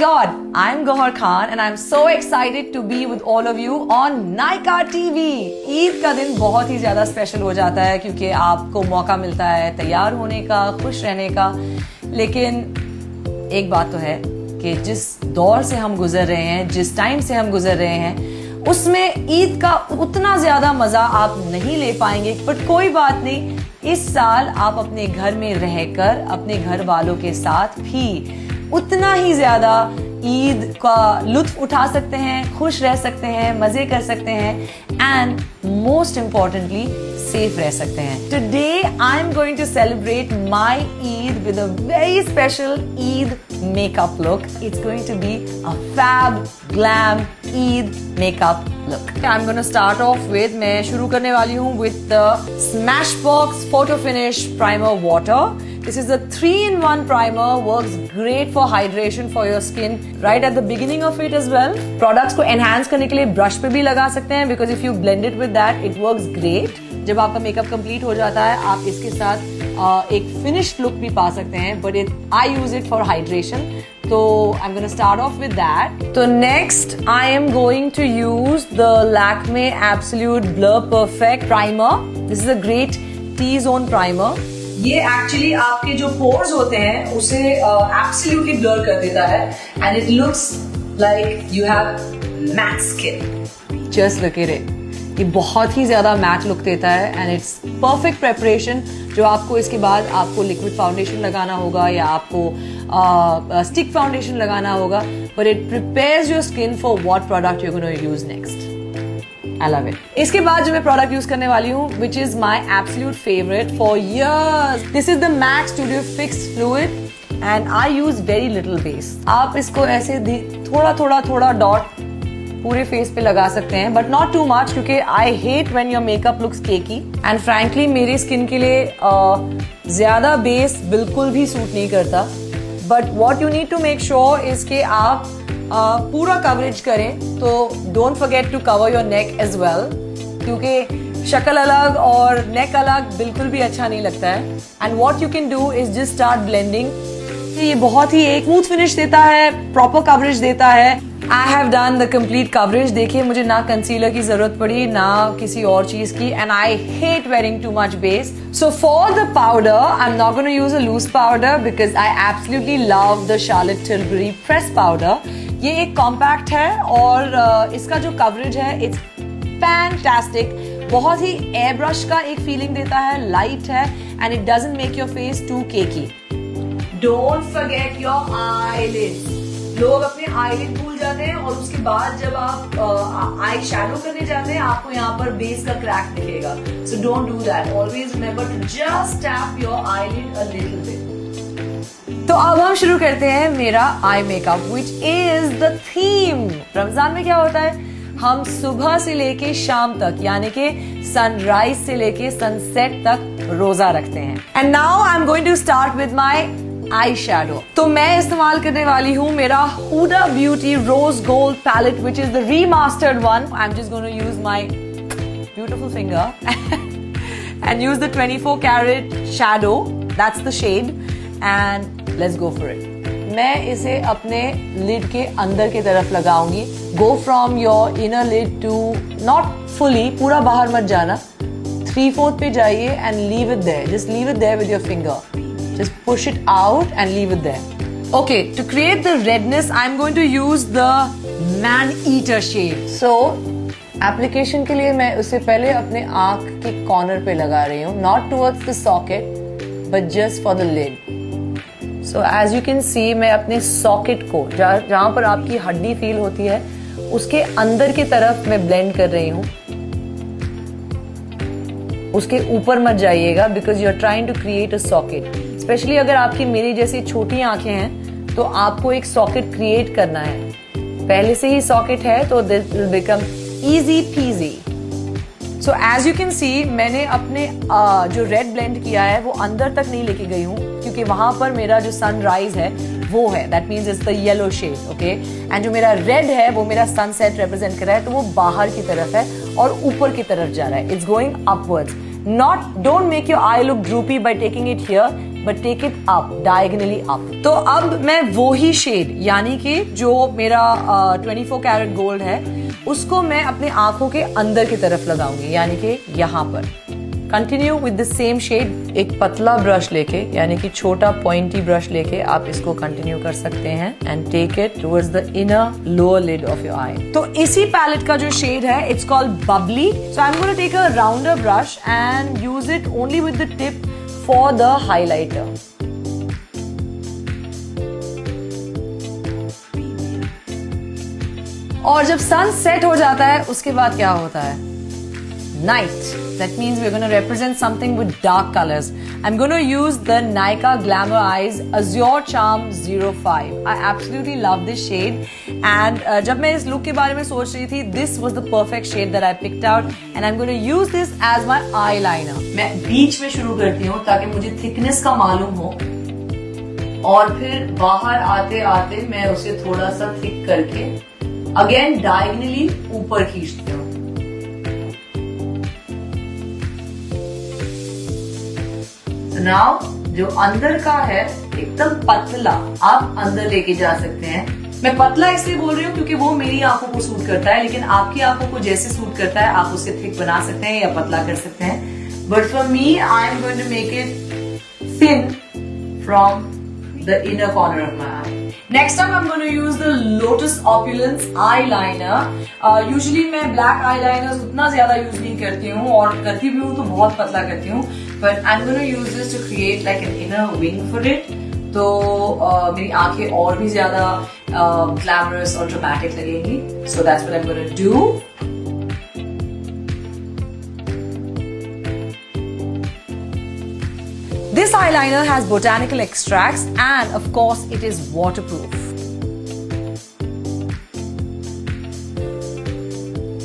God, I'm Gauhar Khan and I'm so excited to be with all of you on Nykaa TV. Eid का दिन बहुत ही ज्यादा special हो जाता है क्योंकि आपको मौका मिलता है तैयार होने का, खुश रहने का। लेकिन एक बात तो है कि जिस दौर से हम गुजर रहे हैं, जिस टाइम से हम गुजर रहे हैं, उसमें ईद का उतना ज्यादा मजा आप नहीं ले पाएंगे। बट कोई बात नहीं, इस साल आप अपने घर में रहकर अपने घर वालों के साथ भी उतना ही ज्यादा ईद का लुत्फ उठा सकते हैं, खुश रह सकते हैं, मजे कर सकते हैं एंड मोस्ट इम्पॉर्टेंटली सेफ रह सकते हैं। Today I am going to celebrate my Eid with a very special Eid makeup look. It's going to be a fab glam Eid makeup look. I'm going to start off with, मैं शुरू करने वाली हूँ with the Smashbox Photo Finish Primer Water. This is a 3-in-1 primer, works great for hydration for your skin right at the beginning of it as well. Products को enhance करने के लिए brush पे भी लगा सकते हैं because if you blend it with that, it works great. जब आपका मेकअप कंप्लीट हो जाता है, आप इसके साथ एक फिनिश्ड लुक भी पा सकते हैं, but I use it for hydration, तो I am gonna start off with that. तो next I am going to use the Lakme absolute blur perfect primer. This is a great T zone primer. ये actually आपके जो pores होते हैं उसे absolutely blur कर देता है and it looks like you have matte skin. Just look at it, ये बहुत ही ज्यादा मैट लुक देता है एंड इट्स परफेक्ट प्रेपरेशन। जो आपको इसके बाद आपको लिक्विड फाउंडेशन लगाना होगा या आपको स्टिक फाउंडेशन लगाना होगा, but it prepares your skin for what product you gonna use next. I love it. इसके बाद जो मैं प्रोडक्ट यूज करने वाली हूँ which is my absolute favourite for years, this is the MAC studio fix fluid and I use very little base. आप इसको ऐसे थोड़ा डॉट पूरे फेस पे लगा सकते हैं, बट नॉट टू मच क्योंकि I hate when your makeup looks cakey and frankly मेरी स्किन के लिए ज्यादा बेस बिल्कुल भी सूट नहीं करता। But what you need to make sure is कि आप पूरा कवरेज करें, तो don't forget to cover your neck as well, क्योंकि शक्ल अलग और नेक अलग बिल्कुल भी अच्छा नहीं लगता है। And what you can do is just start blending. ये बहुत ही एक स्मूथ फिनिश देता है, प्रॉपर कवरेज देता है। I have done the complete coverage. देखिए मुझे ना कंसीलर की जरूरत पड़ी ना किसी और चीज की, and I hate wearing too much base. So for the powder, I'm not going to use a loose powder because I absolutely love the Charlotte Tilbury press powder. ये एक कॉम्पैक्ट है और इसका जो कवरेज है it's fantastic. बहुत ही air brush का एक फीलिंग देता है, लाइट है and it doesn't make your face too cakey. Don't forget your eyelids. लोग अपने आईलिड भूल जाते हैं और उसके बाद जब आप आई शैडो करने जाते हैं आपको यहाँ पर बेस का क्रैक दिखेगा। So don't do that, always remember to just tap your eyelid a little bit. तो अब हम शुरू करते हैं मेरा eye makeup which is the theme. Ramzan में क्या होता है, हम सुबह से लेके शाम तक यानी कि सनराइज से लेके सनसेट तक रोजा रखते हैं। And now I am going to start with my eye shadow. तो मैं इस्तेमाल करने वाली हूँ मेरा Huda Beauty rose gold palette which is the remastered one. I am just going to use my beautiful finger and use the 24 carat shadow, that's the shade and let's go for it. मैं इसे अपने lid के अंदर की तरफ लगाऊंगी। Go from your inner lid to not fully, पूरा बाहर मत जाना, 3/4 पे जाइए and leave it there, just leave it there with your finger. Just push it out and leave it there. Okay, to create the redness, I'm going to use the Man-Eater shade. So, application के लिए मैं उससे पहले अपने आँख के corner पे लगा रही हूँ, not towards the socket, but just for the lid. So, as you can see, मैं अपने socket को जहाँ पर आपकी हड्डी फील होती है, उसके अंदर की तरफ मैं blend कर रही हूँ। उसके ऊपर मत जाइएगा because you are trying to create a socket. Specially अगर आपकी मेरी जैसी छोटी आंखें हैं तो आपको एक सॉकेट क्रिएट करना है। पहले से ही सॉकेट है तो this will become easy peasy. So as you can see मैंने अपने जो रेड ब्लेंड किया है वो अंदर तक नहीं लेके गई हूँ क्योंकि वहां पर मेरा जो सनराइज है वो है, that means it's the yellow shade, okay. And जो मेरा रेड है वो मेरा सनसेट रिप्रेजेंट कर रहा है, तो वो बाहर की तरफ है और ऊपर की तरफ जा रहा है, it's going upwards. Don't make your eye look droopy by taking it here. But take it up, diagonally up. तो अब मैं वो ही शेड यानी कि जो मेरा 24 कैरेट गोल्ड है उसको मैं अपने आंखों के अंदर की तरफ लगाऊंगी, यानी कि यहाँ पर। Continue with the same shade. एक पतला ब्रश लेके यानी कि छोटा पॉइंटी ब्रश लेके आप इसको कंटिन्यू कर सकते हैं and take it towards the inner lower lid of your eye. तो इसी पैलेट का जो शेड है it's called bubbly. So I am gonna take a rounder brush and use it only with the tip for the highlighter. और जब सन set हो जाता है उसके बाद क्या होता है? Night. That means we're going to represent something with dark colors. I'm going to use the Nykaa Glamour Eyes Azure Charm 05. I absolutely love this shade. And जब मैं इस look के बारे में सोच रही थी, this was the perfect shade that I picked out. And I'm going to use this as my eyeliner. मैं बीच में शुरू करती हूँ ताकि मुझे thickness का मालूम हो, और फिर बाहर आते आते मैं उसे थोड़ा सा थिक करके अगेन डायगनली ऊपर खींचती हूँ। नाउ जो अंदर का है एकदम पतला आप अंदर लेके जा सकते हैं। मैं पतला इसलिए बोल रही हूँ क्योंकि वो मेरी आंखों को सूट करता है, लेकिन आपकी आंखों को जैसे सूट करता है आप उसे थिक बना सकते हैं या पतला कर सकते हैं। But for me I am going to make it thin from the inner corner of my eye. Next up I'm going to use the Lotus Opulence eyeliner. Usually मैं black eyeliners उतना ज्यादा यूज नहीं करती हूँ, और करती भी हूँ तो बहुत पतला करती हूँ, but I'm going to use this to create like an inner wing for it. तो मेरी आंखें और भी ज्यादा glamorous और dramatic लगेंगी. So that's what I'm going to do. This eyeliner has botanical extracts and of course it is waterproof.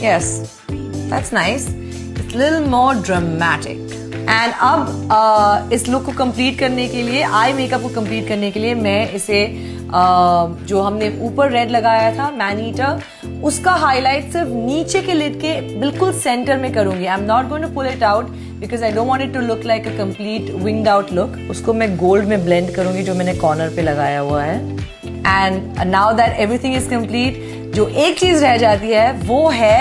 Yes, that's nice. It's a little more dramatic. And अब इस look को complete करने के लिए, eye makeup को complete करने के लिए मैं इसे जो हमने ऊपर रेड लगाया था मैनीटर, उसका हाईलाइट सिर्फ नीचे के लिड के बिल्कुल सेंटर में करूंगी। I am not going to pull it out because I don't want it to look like a complete winged out look. उसको मैं गोल्ड में ब्लेंड करूंगी जो मैंने कॉर्नर पे लगाया हुआ है। And now that everything is complete, जो एक चीज रह जाती है वो है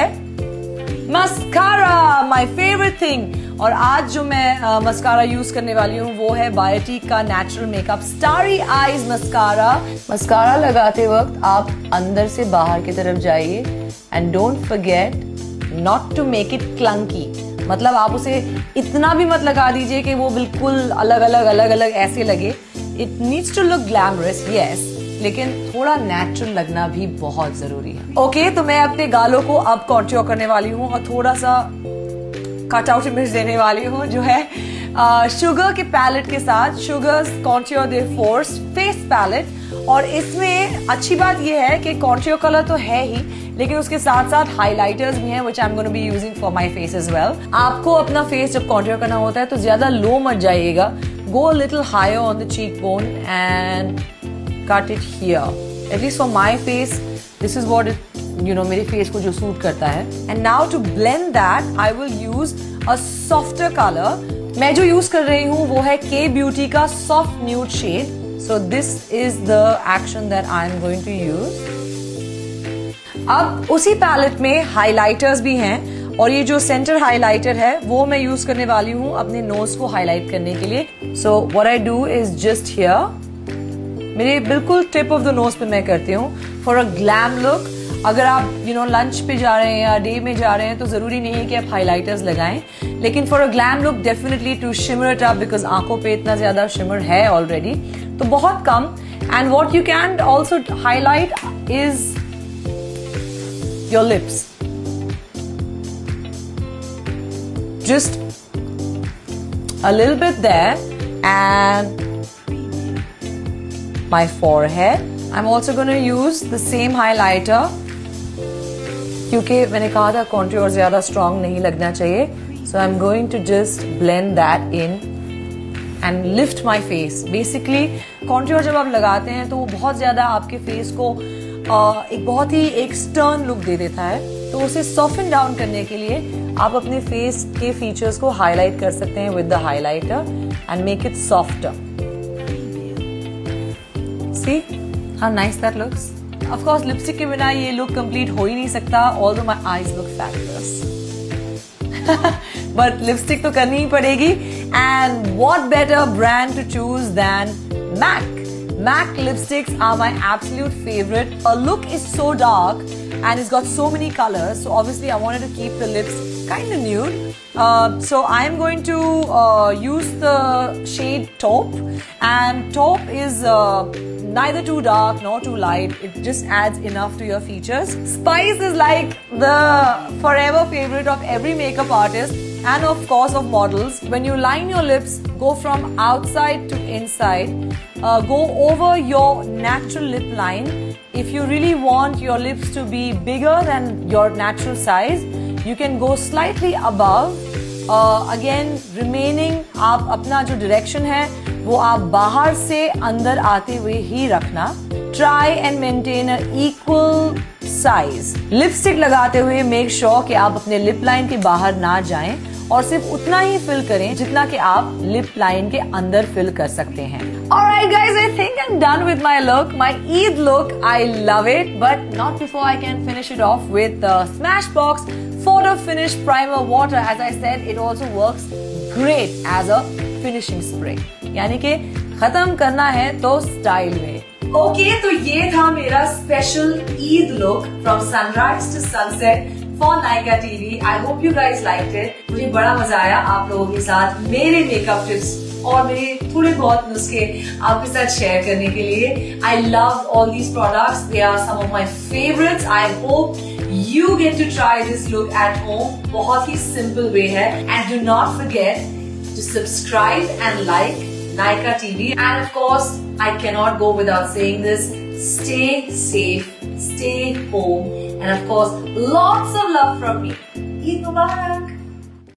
मस्कारा, माय फेवरेट थिंग। और आज जो मैं मस्कारा यूज करने वाली हूँ वो है बायोटिक का natural makeup starry eyes mascara. Mascara लगाते वक्त आप अंदर से बाहर की तरफ जाइए and don't forget not to make it clunky. मतलब आप उसे इतना भी मत लगा दीजिए कि वो बिल्कुल अलग अलग ऐसे लगे। It needs to look glamorous, yes, लेकिन थोड़ा नेचुरल लगना भी बहुत जरूरी है। ओके, तो मैं अपने गालों को अब कॉन्ट्योर करने वाली हूँ और थोड़ा सा कट आउट इमेज देने वाली हूँ जो है शुगर के पैलेट के साथ, शुगर्स कॉन्ट्योर दे फोर्स फेस पैलेट। और इसमें अच्छी बात यह है कि कॉन्ट्योर कलर तो है ही, लेकिन उसके साथ साथ हाइलाइटर्स भी हैं which I am gonna be using for my face as well. आपको अपना फेस जब कॉन्ट्योर करना होता है तो ज्यादा लो मत जाइएगा, go a little higher on the cheek bone and cut it here. At least for my face this is what it मेरे फेस को जो सूट करता है। And now to blend that I will use a softer colour. मैं जो use कर रही हूँ वो है के ब्यूटी का soft nude shade. So this is the action that I am going to use. अब उसी पैलेट में हाइलाइटर्स भी हैं, और ये जो सेंटर हाइलाइटर है वो मैं यूज करने वाली हूँ अपने नोज को हाईलाइट करने के लिए। So what I do is just here, मेरे बिल्कुल टिप ऑफ द नोज पे मैं करती हूँ फॉर अ ग्लैम लुक। अगर आप लंच पे जा रहे हैं या डे में जा रहे हैं तो जरूरी नहीं है कि आप हाइलाइटर्स लगाएं, लेकिन for a glam look definitely to shimmer it up, because आंखों पे इतना ज्यादा शिमर है ऑलरेडी, तो बहुत कम। And what you can also highlight is your lips, just a little bit there, and my forehead. I'm also going to use the same highlighter क्योंकि मैंने कहा था contour ज्यादा strong नहीं लगना चाहिए, so I'm going to just blend that in and lift my face. Basically contour जब आप लगाते हैं तो वो बहुत ज्यादा आपके face को एक बहुत ही एक stern look दे देता है, तो उसे soften down करने के लिए आप अपने फेस के फीचर्स को हाईलाइट कर सकते हैं with the highlighter and make it softer. See how nice that looks. Of course, lipstick के बिना ये look complete हो ही नहीं सकता. Although my eyes look fabulous. But lipstick तो करनी ही पड़ेगी. And what better brand to choose than MAC? MAC lipsticks are my absolute favorite. A look is so dark and it's got so many colors. So obviously I wanted to keep the lips kind of nude. So I'm going to use the shade Taupe. And Taupe is neither too dark nor too light. It just adds enough to your features. Spice is like the forever favorite of every makeup artist and of course of models. When you line your lips, go from outside to inside. Go over your natural lip line. If you really want your lips to be bigger than your natural size, you can go slightly above. Again, remaining आप अपना जो direction है वो आप बाहर से अंदर आते हुए ही रखना. Try and maintain an equal size. Lipstick लगाते हुए make sure कि आप अपने lip line के बाहर ना जाएं और सिर्फ उतना ही fill करें जितना कि आप lip line के अंदर fill कर सकते हैं. Alright guys, I think I'm done with my look. My Eid look, I love it, but not before I can finish it off with the Smashbox Photo Finish Primer Water. As I said, it also works great as a finishing spray. यानी कि खत्म करना है तो style में. Okay, तो ये था मेरा special Eid look from sunrise to sunset for Nykaa TV. I hope you guys liked it. मुझे बड़ा मजा आया आप लोगों के साथ मेरे मेकअप टिप्स और मेरे थोड़े बहुत नुस्खे आपके साथ शेयर करने के लिए. I love all these products. They are some of my favorites. I hope you get to try this look at home. बहुत ही simple way है. And do not forget to subscribe and like Nykaa TV. And of course, I cannot go without saying this. Stay safe, stay home, and of course, lots of love from me. Eid Mubarak!